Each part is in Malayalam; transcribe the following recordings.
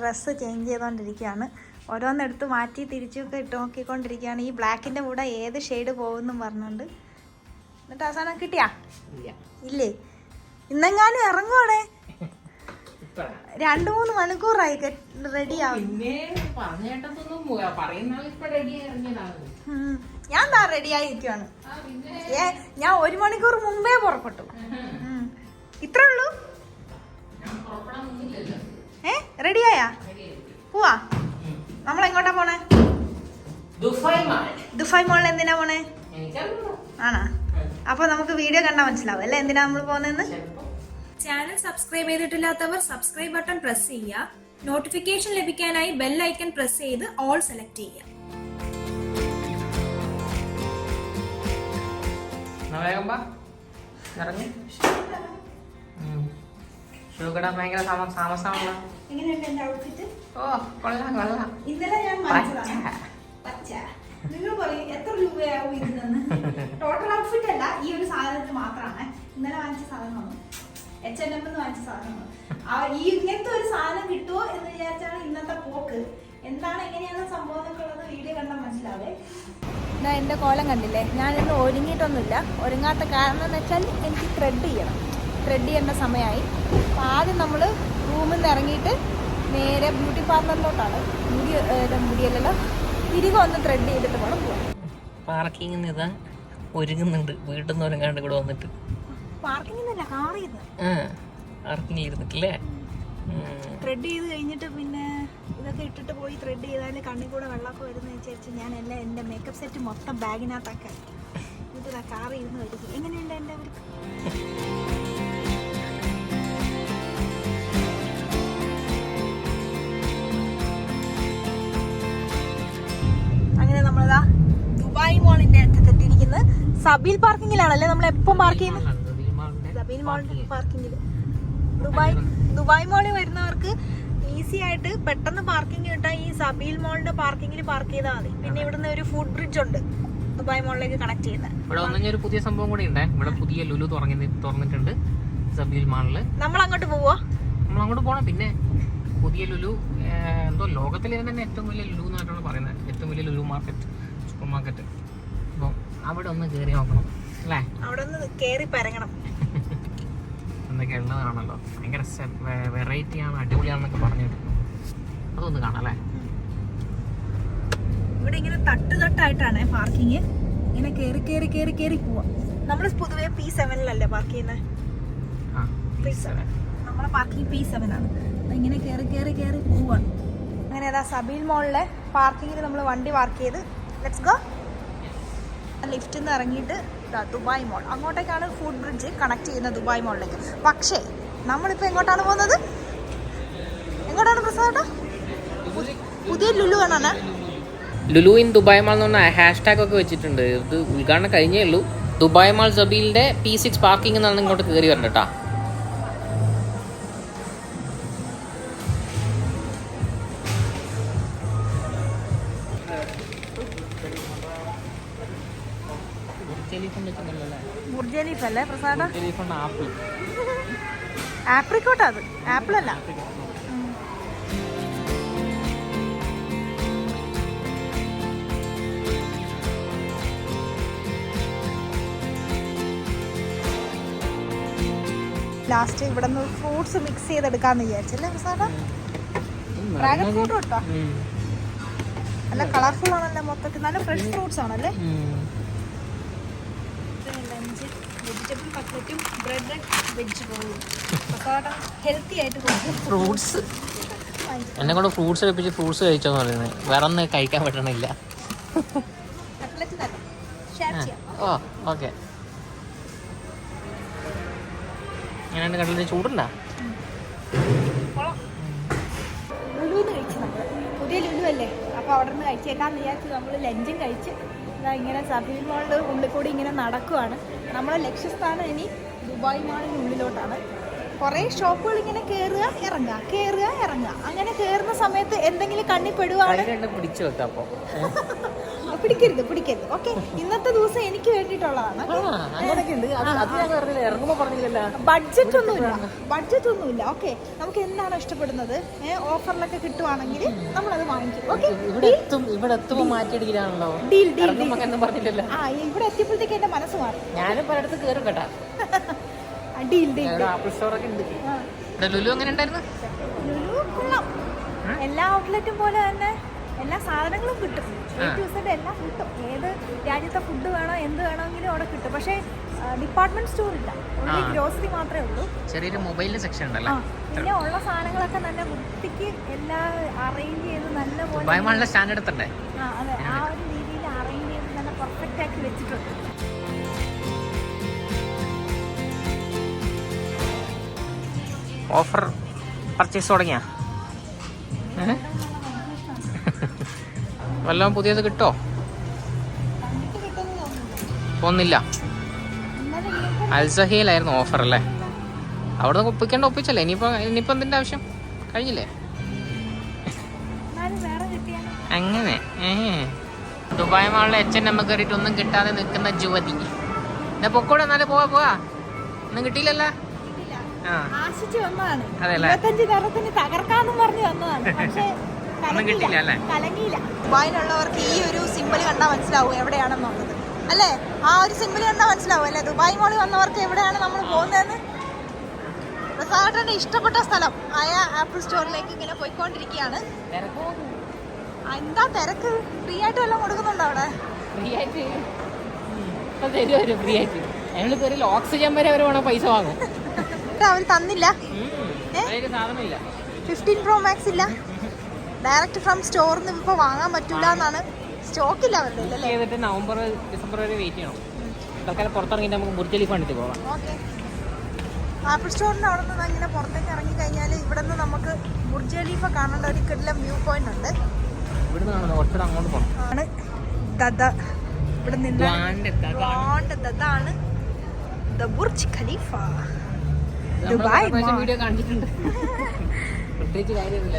ഡ്രസ്സ് ചേഞ്ച് ചെയ്തുകൊണ്ടിരിക്കുകയാണ്. ഓരോന്നെടുത്ത് മാറ്റി തിരിച്ചൊക്കെ ഇട്ട് നോക്കിക്കൊണ്ടിരിക്കുകയാണ്. ഈ ബ്ലാക്കിൻ്റെ കൂടെ ഏത് ഷെയ്ഡ് പോകുമെന്നും പറഞ്ഞുകൊണ്ട്. എന്നിട്ട് അവസാനം കിട്ടിയാ? ഇല്ലേ? ഇന്നെങ്ങാനും ഇറങ്ങുവാണേ. 2-3 മണിക്കൂറായി റെഡിയാവും. ഞാൻ താ റെഡിയായി നിൽക്കുവാണ്. ഞാൻ 1 മണിക്കൂർ മുമ്പേ പുറപ്പെട്ടു. ഇത്രേ ഉള്ളൂ? റെഡിയായാ? പോവാ. നമ്മളെങ്ങോട്ടാ പോണേ? ദുബായ് മോളിൽ എന്തിനാ പോണേ? ആണോ? അപ്പൊ നമുക്ക് വീഡിയോ കണ്ടാൽ മനസ്സിലാവും അല്ലേ എന്തിനാ നമ്മൾ പോകുന്നതെന്ന്. ചാനൽ സബ്സ്ക്രൈബ് ചെയ്തിട്ടില്ലാത്തവർ സബ്സ്ക്രൈബ് ബട്ടൺ പ്രസ് ചെയ്യുക. നോട്ടിഫിക്കേഷൻ ലഭിക്കാനായി ബെൽ ഐക്കൺ പ്രസ് ചെയ്ത് ഓൾ സെലക്ട് ചെയ്യുക. ഇന്നലെ ഞാൻ പച്ച. നിങ്ങൾ പറയും എത്ര രൂപയാവും ഇതിന്? ടോട്ടൽ ഔട്ട്ഫിറ്റ് അല്ല, ഈ ഒരു സാധനത്തിന് മാത്രമാണ്. ഇന്നലെ വാങ്ങിച്ച സാധനമാണ്, H&M വാങ്ങിച്ച സാധനമാണ്. ഈ ഇങ്ങനത്തെ ഒരു സാധനം കിട്ടുമോ എന്ന് വിചാരിച്ചാണ് ഇന്നത്തെ പോക്ക്. എന്താണ് എങ്ങനെയാണ് സംഭവം എന്നൊക്കെ ഉള്ളത് വീഡിയോ കണ്ടാൽ മനസ്സിലാവേ. എൻ്റെ കോലം കണ്ടില്ലേ? ഞാനിന്ന് ഒരുങ്ങിയിട്ടൊന്നുമില്ല. ഒരുങ്ങാത്ത കാരണം എന്ന് വെച്ചാൽ എനിക്ക് ത്രെഡ് ചെയ്യേണ്ട സമയമായി. അപ്പോൾ ആദ്യം നമ്മൾ റൂമിൽ നിന്ന് ഇറങ്ങിയിട്ട് നേരെ ബ്യൂട്ടി പാർലറിലോട്ടാണ്. മുടിയല്ലല്ലോ, തിരികെ ഒന്ന് ത്രെഡ് ചെയ്തിട്ട് വേണം പോകാൻ. പാർക്കിംഗ് ഇതാ ഒരുങ്ങുന്നുണ്ട്. വീട്ടിൽ നിന്ന് ഒരുങ്ങാണ്ട് ഇവിടെ വന്നിട്ട് പാർക്കിങ്ങിന്നല്ല, കാറിന്ന് പാർക്കിംഗ് ഇരുന്നിട്ടില്ലേ? ത്രെഡ് ചെയ്ത് കഴിഞ്ഞിട്ട് പിന്നെ ഇതൊക്കെ ഇട്ടിട്ട് പോയി ത്രെഡ് ചെയ്താൽ കണ്ണിൽ കൂടെ വെള്ളമൊക്കെ വരുന്ന വിചാരിച്ച് ഞാൻ എല്ലാം എൻ്റെ മേക്കപ്പ് സെറ്റ് മൊത്തം ബാഗിനകത്താക്കാൻ ഇത് കാറി ഇരുന്ന് വരും. എങ്ങനെയുണ്ട് എൻ്റെ അവർക്ക്? അങ്ങനെ നമ്മളിതാ ദുബായ് മോളിന്റെ അടുത്തെത്തിയിരിക്കുന്നത്. സബീൽ പാർക്കിങ്ങിലാണല്ലേ നമ്മൾ എപ്പം പാർക്ക് ചെയ്യുന്നത്? സബീൽ മോളിന്റെ പാർക്കിങ്ങിൽ. ദുബായ് മോളിൽ വരുന്നവർക്ക് ഈസി ആയിട്ട് പെട്ടെന്ന് പാർക്കിംഗ് കിട്ടാൻ ഈ സബീൽ മോളിന്റെ പാർക്കിങ്ങിൽ പാർക്ക് ചെയ്താൽ മതി. പിന്നെ ഇവിടുന്ന് ഒരു ഫുഡ് ബ്രിഡ്ജ് ഉണ്ട് ദുബായ് മോളിലേക്ക് കണക്ട് ചെയ്യുന്നത്. ഇവിടെ ഒരു പുതിയ സംഭവം കൂടി ഉണ്ട്. ഇവിടെ പുതിയ ലുലു തുറന്നിട്ടുണ്ട് സബീൽ മാളില്. നമ്മൾ അങ്ങോട്ട് പോവാ? നമ്മൾ അങ്ങോട്ട് പോകണം. പിന്നെ പുതിയ ലുലു എന്തോ ലോകത്തിലെ തന്നെ ഏറ്റവും വലിയ ലുലു എന്നായിട്ടാണ് പറയുന്നത്. ഏറ്റവും വലിയ ലുലു മാർക്കറ്റ്, സൂപ്പർ മാർക്കറ്റ്. അപ്പോൾ അവിടെ ഒന്ന് കയറി നോക്കണം അല്ലേ? അവിടെ ഒന്ന് കയറി പരങ്ങണം. എന്തൊക്കെ ഉള്ളതാണല്ലോ, ഭയങ്കര വെറൈറ്റി ആണ്, അടിപൊളിയാണെന്നൊക്കെ പറഞ്ഞിട്ട് അതൊന്ന് കാണാം അല്ലേ? ഇവിടെ ഇങ്ങനെ തട്ടായിട്ടാണ് പാർക്കിങ്. ഇങ്ങനെ കയറി പോവാം. നമ്മൾ പൊതുവെ P7 പാർക്ക് ചെയ്യുന്നത്. നമ്മളെ പാർക്കിംഗ് P7 ആണ്. ഇങ്ങനെ കയറി പോവാണ്. അങ്ങനെ അതാ സബീൽ മോളിലെ പാർക്കിങ്ങിൽ നമ്മൾ വണ്ടി പാർക്ക് ചെയ്ത് ലെറ്റ്സ് ഗോ. ലിഫ്റ്റിൽ നിന്ന് ഇറങ്ങിയിട്ട് ദുബായ് മോൾ, അങ്ങോട്ടേക്കാണ് ഫുഡ് ബ്രിഡ്ജ് കണക്ട് ചെയ്യുന്ന ദുബായ് മോളിലേക്ക്. പക്ഷേ നമ്മളിപ്പോൾ എങ്ങോട്ടാണ് പോകുന്നത്? എങ്ങോട്ടാണ് പ്രസാദ? പുതിയ ലുലു ആണോ? ലുലു ഇൻ ദുബായ് മാൾ എന്ന് പറഞ്ഞാൽ ഹാഷ്ടാഗ് ഒക്കെ വെച്ചിട്ടുണ്ട്. ഇത് ഉദ്ഘാടനം കഴിഞ്ഞേ ഉള്ളൂ. ദുബായ് മാൾ സബീലിന്റെ P6 പാർക്കിംഗ് എന്നാണ് ഇങ്ങോട്ട് കയറി വരണ്ട കേട്ടാ. ബുർജ് ഖലീഫ അല്ലേ പ്രസാദ? ആപ്രിക്കോട്ടാ അത്, ആപ്പിൾ അല്ല. ലാസ്റ്റ് ഇവിടെ നിന്ന് ഫ്രൂട്ട്സ് മിക്സ് ചെയ്തെടുക്കാന്ന് വിചാരിച്ചല്ലേ പ്രസാദ? ഡ്രാഗൺ ഫ്രൂട്ട് കേട്ടോ, നല്ല കളർഫുൾ ആണല്ലേ, മൊത്തത്തിൽ നല്ല ഫ്രഷ് ഫ്രൂട്ട്സ് ആണല്ലേ. ലഞ്ച് വെജിറ്റബിൾ കട്ട്ലറ്റും ബ്രെഡ് വെജ് റോളും. ഹെൽത്തി ആയിട്ട് ഫ്രൂട്ട്സ് എന്നെ കൊണ്ട് ഫ്രൂട്ട്സ് വെപ്പിച്ച് ഫ്രൂട്ട്സ് കഴിച്ചോന്ന് പറയുന്നത്. വേറെ ഒന്നും കഴിക്കാൻ പറ്റണില്ല. ഓ ഓക്കെ. എങ്ങനെയാണ് കട്ട്ലറ്റ്? ചൂടുണ്ടാ? ലുലുന്ന് കഴിച്ചു നമ്മൾ, പുതിയ ലുലു അല്ലേ, അപ്പോൾ അവിടെ നിന്ന് കഴിച്ചേക്കാന്ന് വിചാരിച്ച് നമ്മൾ ലഞ്ചും കഴിച്ച് ഇങ്ങനെ സബീൽ മാളിൻ്റെ ഉള്ളിൽ കൂടി ഇങ്ങനെ നടക്കുവാണ്. നമ്മളെ ലക്ഷ്യസ്ഥാനം ഇനി ദുബായ് മാളിൻ്റെ ഉള്ളിലോട്ടാണ്. കുറേ ഷോപ്പുകൾ ഇങ്ങനെ കയറുക ഇറങ്ങുക അങ്ങനെ കയറുന്ന സമയത്ത് എന്തെങ്കിലും കണ്ണിൽ പെടുവാണ് പിടിച്ചു വെക്കാം. അപ്പോൾ പിടിക്കരുത് ഓക്കെ. ഇന്നത്തെ ദിവസം എനിക്ക് വേണ്ടിയിട്ടുള്ളതാണ്. ബഡ്ജറ്റ് ഒന്നുമില്ല. ഓക്കെ, നമുക്ക് എന്താണോ ഇഷ്ടപ്പെടുന്നത് ഓഫറിലൊക്കെ കിട്ടുവാണെങ്കിൽ നമ്മളത് വാങ്ങിക്കും. ഓക്കെ, ഇവിടെ എത്തിയപ്പോഴത്തേക്ക് എന്റെ മനസ്സ് മാറി. ഞാനും പലയിടത്ത് കയറും കേട്ടാ. ലുലു എങ്ങനെ ഉണ്ടായിരുന്നു? ലുലു കൊള്ളാം. എല്ലാ ഔട്ട്ലെറ്റും പോലെ തന്നെ എല്ലാ സാധനങ്ങളും കിട്ടും. എല്ലാം കിട്ടും. ഏത് രാജ്യത്തെ ഫുഡ് വേണോ എന്ത് വേണമെങ്കിലും അവിടെ കിട്ടും. പക്ഷേ ഡിപ്പാർട്ട്മെന്റ് സ്റ്റോർ ഇല്ല, ഗ്രോസറി മാത്രമേ ഉള്ളൂ. ചെറിയൊരു മൊബൈലിന്റെ സെക്ഷൻ ഉണ്ടല്ലോ. പിന്നെ ഉള്ള സാധനങ്ങളൊക്കെ നല്ല വൃത്തിക്ക് എല്ലാം അറേഞ്ച് ചെയ്ത് നല്ല പോലെ സ്റ്റാൻഡേർഡ് എത്തണ്ടേ? അതെ, ആ ഒരു രീതിയിൽ അറേഞ്ച് ചെയ്ത് നല്ല പെർഫെക്റ്റ് ആക്കി വെച്ചിട്ടുണ്ട്. ഓഫർ പർച്ചേസ് തുടങ്ങിയ വല്ലതും പുതിയത് കിട്ടോ? ഒന്നില്ല. അൽസഹയിലായിരുന്നു ഓഫർ അല്ലേ? അവിടെ നിന്ന് ഒപ്പിച്ചല്ലേ? ഇനിയിപ്പോ എന്തിന്റെ ആവശ്യം? കഴിഞ്ഞില്ലേ? അങ്ങനെ ദുബായ് മാളിലെ H&M കയറിയിട്ട് ഒന്നും കിട്ടാതെ നിൽക്കുന്ന യുവതി. എന്നാ പൊക്കോടെ, എന്നാലും പോവാ. ഒന്നും കിട്ടിയില്ലല്ലോ. ആശിച്ചു വന്നതാണ്. 25 തരത്തിന് തകർക്കാന്നും പറഞ്ഞു വന്നതാണ്. പക്ഷേ കലങ്ങിയില്ല. ദുബായിലുള്ളവർക്ക് ഈ ഒരു സിമ്പിൾ കണ്ടാൽ മനസ്സിലാവും എവിടെയാണെന്നുള്ളത് അല്ലേ? ആ ഒരു സിമ്പിൾ കണ്ടാൽ മനസ്സിലാവും അല്ലേ? ദുബായ് മോളിൽ വന്നവർക്ക് എവിടെയാണ് നമ്മൾ പോകുന്നതെന്ന്. പ്രസാദന്റെ ഇഷ്ടപ്പെട്ട സ്ഥലം ആയ ആപ്പിൾ സ്റ്റോറിലേക്ക് ഇങ്ങനെ പോയിക്കൊണ്ടിരിക്കുകയാണ്. എന്താ തിരക്ക്? ഫ്രീ ആയിട്ട് വല്ലതും കൊടുക്കുന്നുണ്ടോ അവിടെ? ഓക്സിജൻ വരെ അവർ പൈസ വാങ്ങും. അവര് തന്നില്ല. 15 Pro Max ഇല്ല. ഡയറക്റ്റ് ഫ്രം സ്റ്റോറിൽ നിന്ന് ഇപ്പോൾ വാങ്ങാൻ പറ്റൂല എന്നാണ്. സ്റ്റോക്ക് ഇല്ല അവരുടെ. നവംബർ ഡിസംബർ വരെ വെയിറ്റ് ചെയ്യണം. തൽക്കാലം പുറത്തിറങ്ങിയിട്ട് നമുക്ക് ബുർജ് ഖലീഫ കണ്ടിട്ട് പോകാം. ഓക്കെ, ആപ്പിൾ സ്റ്റോറിൻ്റെ അവിടെ നിന്ന് ഇങ്ങനെ പുറത്തേക്ക് ഇറങ്ങി കഴിഞ്ഞാൽ ഇവിടെ നിന്ന് നമുക്ക് ബുർജ് ഖലീഫ കാണേണ്ട ഒരു കിടിലൻ വ്യൂ പോയിന്റ് ഉണ്ട്. ഇവിടെ നിന്ന് കുറച്ചുകൂടെ അങ്ങോട്ട് പോകണം. ആണ് ദദ. ഇവിടെ നിന്നാണ് the Burj Khalifa. Dubai video കണ്ടിട്ടുണ്ട്. പ്രത്യേകിച്ച് കാര്യമൊന്നുമില്ല.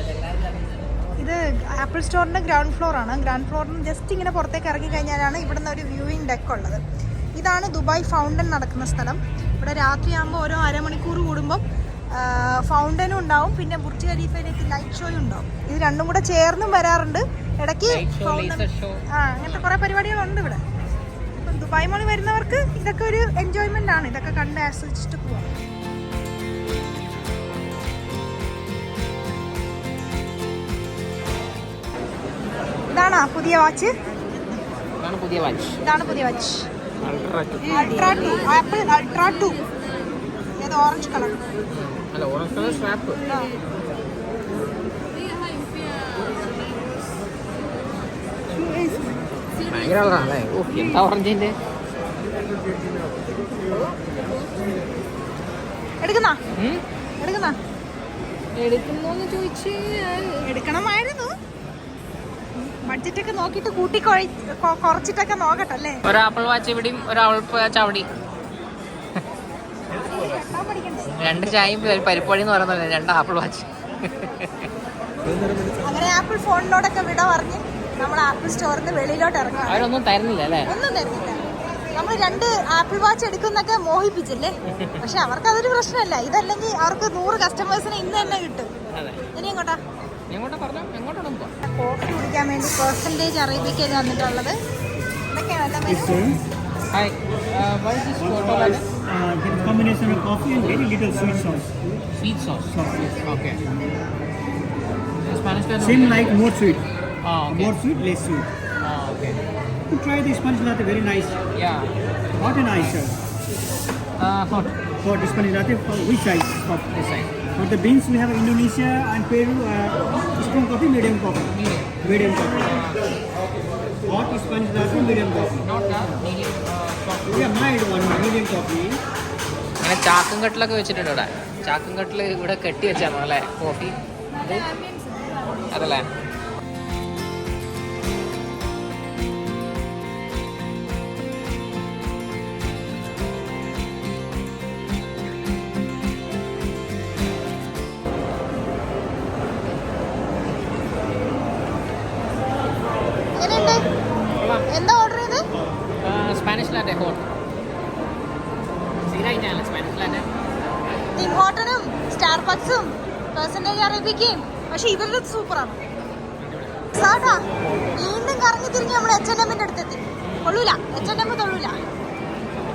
ഇത് ആപ്പിൾ സ്റ്റോറിൻ്റെ ഗ്രൗണ്ട് ഫ്ലോർ ആണ്. ഗ്രൗണ്ട് ഫ്ലോറിന് ജസ്റ്റ് ഇങ്ങനെ പുറത്തേക്ക് ഇറങ്ങി കഴിഞ്ഞാലാണ് ഇവിടുന്ന് ഒരു വ്യൂയിങ് ഡെക്ക് ഉള്ളത്. ഇതാണ് ദുബായ് ഫൗണ്ടൻ നടക്കുന്ന സ്ഥലം. ഇവിടെ രാത്രിയാകുമ്പോൾ ഓരോ അരമണിക്കൂർ കൂടുമ്പം ഫൗണ്ടനും ഉണ്ടാവും, പിന്നെ ബുർജ് ഖലീഫയിലേക്ക് ലൈറ്റ് ഷോയും ഉണ്ടാവും. ഇത് രണ്ടും കൂടെ ചേർന്നും വരാറുണ്ട്. ഇടയ്ക്ക് അങ്ങനത്തെ കുറേ പരിപാടികളുണ്ട് ഇവിടെ. അപ്പം ദുബായ് മോളിൽ വരുന്നവർക്ക് ഇതൊക്കെ ഒരു എൻജോയ്മെൻ്റ് ആണ്. ഇതൊക്കെ കണ്ട് ആസ്വദിച്ചിട്ട് പോവാം. ഇതാണോ പുതിയ വാച്ച്? ഇതാണ് പുതിയ വാച്ച്. അൾട്രാ 2. Apple ultra 2. ഏത് ഓറഞ്ച് കളർ? സ്ട്രാപ്പ്. ഭയങ്കര കളറാണല്ലേ. എന്താ ഓറഞ്ചിന്റെ? എടുക്കുന്നോന്ന് ചോദിച്ച് എടുക്കണമായിരുന്നു. ബഡ്ജറ്റൊക്കെ നോക്കിയിട്ട് കൂട്ടി കുറച്ചിട്ടൊക്കെ നോക്കട്ടല്ലേ. ഒരു ആപ്പിൾ വാച്ച് ഇവിടെയും ഒരു ആപ്പിൾ വാച്ച് അവിടെയും. 2 ചായയും പരിപ്പടി എന്ന് പറയുന്നത് 2 ആപ്പിൾ വാച്ച്. അങ്ങനെ ആപ്പിൾ ഫോണിനോടൊക്കെ വിട പറഞ്ഞ് നമ്മൾ ആപ്പിൾ സ്റ്റോറിൽ നിന്ന് വെളിയിലോട്ട് ഇറങ്ങും. അവരൊന്നും തരുന്നില്ല അല്ലേ? ഒന്നും തരുന്നില്ല. നമ്മൾ 2 ആപ്പിൾ വാച്ച് എടുക്കുന്നൊക്കെ മോഹിപ്പിച്ചില്ലേ? പക്ഷെ അവർക്ക് അതൊരു പ്രശ്നമല്ല. ഇതല്ലെങ്കിൽ അവർക്ക് 100 കസ്റ്റമേഴ്സിന് ഇന്ന് തന്നെ കിട്ടും. ഇനി എങ്ങോട്ടാ? കോഫി കുടിക്കാൻ വേണ്ടി പെർസെൻറ്റേജ് അറേബ്യക്കയിൽ വന്നിട്ടുള്ളത്. ഇതൊക്കെയാണല്ലോ menu. Combination of coffee and very little sweet sauce. Sweet sauce. Okay. Same like more sweet. Okay. More sweet, less sweet. Okay. You try the Spanish latte, very nice. Yeah. Hot and ice, sir. Hot. Hot Spanish latte, for which size? Hot. This side. For the beans, we have Indonesia and Peru. Strong coffee, medium coffee. Medium coffee. Hot Spanish latte, medium coffee. Not medium coffee. Yeah, mild one, medium coffee. അങ്ങനെ ചാക്കും കട്ടിലൊക്കെ വെച്ചിട്ടുണ്ട് ഇവിടെ. ചാക്കും കട്ടിൽ ഇവിടെ കെട്ടി വെച്ചാണോ അല്ലേ കോഫി? അതല്ലേ? എന്താ ഓർഡർ ചെയ്ത്? Spanish latte hot. സീനായിട്ടാണ് സ്പാനിഷ് ലാറ്റെ. ടിം ഹോട്ടനും സ്റ്റാർബക്സും പെർസെന്റേജ് അറേബിക്കയും. പക്ഷെ ഇവരുടെ സൂപ്പറാണ്. സാട്ടാ വീണ്ടും കറങ്ങി തിരിഞ്ഞ് നമ്മൾ H&Mന്റെ അടുത്തെത്തി. കൊള്ളൂല, H&M തൊള്ളൂല,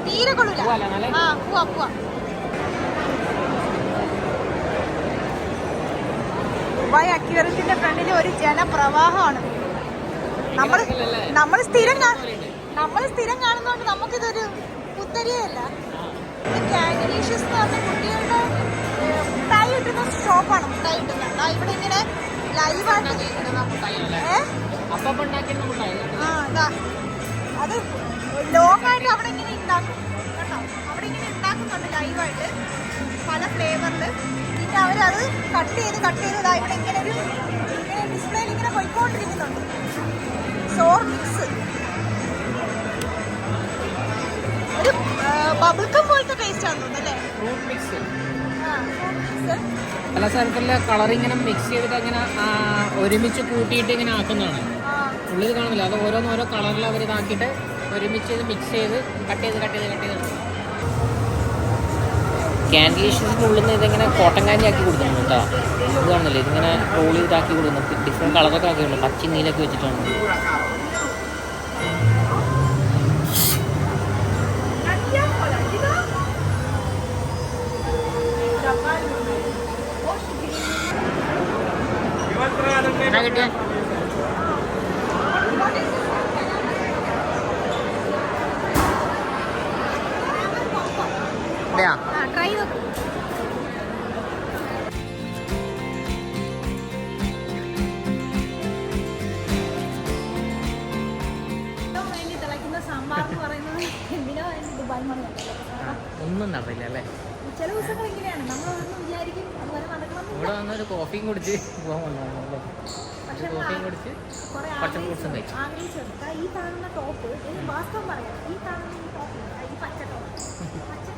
തീരെ കൊള്ളൂല. ആ പോവാ പോവാ. ദുബായ് അക്വേറിയത്തിന്റെ ഫ്രണ്ടിൽ ഒരു ജനപ്രവാഹമാണ്. നമ്മൾ സ്ഥിരം കാണുന്നതുകൊണ്ട് നമുക്കിതൊരു പുത്തരിയല്ല. കാൻഡിലീഷ്യസ് എന്ന് പറഞ്ഞ കുട്ടികളുടെ മുട്ടായി കിട്ടുന്ന ഷോപ്പാണ്. മുട്ടായി കിട്ടുന്ന ഇവിടെ ഇങ്ങനെ ലൈവായിട്ട് അത് ലോങ് ആയിട്ട് അവിടെ ഇങ്ങനെ ഉണ്ടാക്കും കേട്ടോ. അവിടെ ഇങ്ങനെ ഉണ്ടാക്കുന്നുണ്ട് ലൈവായിട്ട് പല ഫ്ലേവറിൽ. പിന്നെ അവരത് കട്ട് ചെയ്ത് ഇതാ ഇവിടെ ഇങ്ങനെ ഒരു ഡിസ്പ്ലേയിൽ ഇങ്ങനെ പോയിക്കൊണ്ടിരിക്കുന്നുണ്ട്. സോർ മിക്സ് ഒരു ബബിൾക്കം പോലത്തെ ടേസ്റ്റ് ആണെന്ന് തോന്നുന്നു അല്ലേ? Fruit mix. ഫ്രൂട്ട് മിക്സ് പല സ്ഥലത്തുള്ള കളർ ഇങ്ങനെ മിക്സ് ചെയ്തിട്ട് അങ്ങനെ ഒരുമിച്ച് കൂട്ടിയിട്ട് ഇങ്ങനെ ആക്കുന്നതാണ്. ഉള്ളിൽ കാണുന്നില്ല, അത് ഓരോ കളറിൽ അവർ ഇതാക്കിയിട്ട് ഒരുമിച്ച് ഇത് മിക്സ് ചെയ്ത് കട്ട് ചെയ്ത് ക്യാൻഡിലീഷ്യസിൻ്റെ ഉള്ളിൽ നിന്ന് ഇതിങ്ങനെ കോട്ടൻ കാൻഡി ആക്കി കൊടുക്കുന്നു കേട്ടോ. ഇത് കാണുന്നില്ലേ, ഇതിങ്ങനെ റോൾ ചെയ്താക്കി കൊടുക്കുന്നു. ഡിഫറെൻറ്റ് കളറൊക്കെ ആക്കിയുള്ളൂ, പച്ച നീലൊക്കെ വെച്ചിട്ടാണ്. എന്നാ കിട്ടിയ ട്രൈ നോക്കൂ. വേണ്ടി തിളയ്ക്കുന്ന സാമ്പാർ എന്ന് പറയുന്നത് എന്തിനാ ദുബായ് മണി ഒന്നും നടക്കില്ല അല്ലേ? ചില ദിവസങ്ങൾ ഇങ്ങനെയാണ്. നമ്മളൊന്നും വിചാരിക്കും അതുപോലെ നടക്കണം. ഇവിടെ വന്നൊരു കോഫിയും കുടിച്ച് പോകാൻ വന്നല്ലേ? കോഫിയും കുടിച്ച് കുറച്ച് ഫ്രൂട്ട്സും കഴിച്ചു. ആഗ്രഹിച്ചെടുത്ത ഈ കാണുന്ന ടോപ്പ് വാസ്തവം പറയാം. ഈ കാണുന്ന ഈ ടോപ്പ്, ഈ പച്ച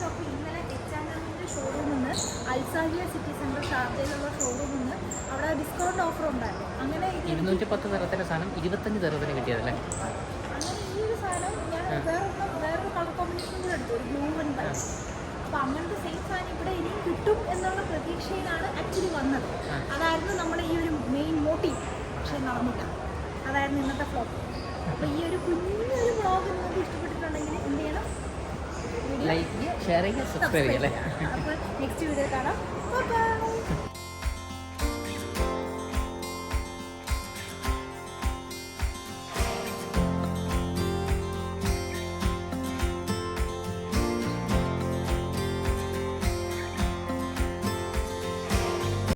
ടോപ്പ് ഇന്നലെ H&Mന്റെ ഷോറൂമിൽ നിന്ന് അൽസാഹിയ സിറ്റി സെന്റർ ഷാർജയിലുള്ള ഷോറൂമിൽ നിന്ന് അവിടെ ഡിസ്കൗണ്ട് ഓഫർ ഉണ്ടായിരുന്നു. അങ്ങനെ 210 തരത്തിൻ്റെ സാധനം 25 തരത്തിന് കിട്ടിയതല്ലേ? അങ്ങനെ ഈ ഒരു സാധനം ഞാൻ വേറൊരു കളർ കോമ്പിനേഷൻ കൂടെ എടുത്തു, ഒരു ബ്ലൂ ആൻഡ് വൈറ്റ്. അപ്പം അങ്ങനത്തെ സെയിം സാധനം ഇവിടെ ഇനിയും കിട്ടും എന്നുള്ള പ്രതീക്ഷയിലാണ് ആക്ച്വലി വന്നത്. അതായിരുന്നു നമ്മുടെ ഈ ഒരു മെയിൻ മോട്ടീവ്. പക്ഷെ നടന്നില്ല. അതായിരുന്നു ഇന്നത്തെ ഫ്ലോപ്പ്. അപ്പോൾ ഈ ഒരു കുഞ്ഞൊരു വ്ളോഗ് നിങ്ങൾക്ക് ഇഷ്ടപ്പെട്ടിട്ടുണ്ടെങ്കിൽ എന്ത് ചെയ്യണം? ലൈക്ക് ചെയ്യുക, ഷെയർ ചെയ്യുക, സബ്സ്ക്രൈബ് ചെയ്യുക. അപ്പോൾ നെക്സ്റ്റ് വീഡിയോ കാണാം. ബൈ.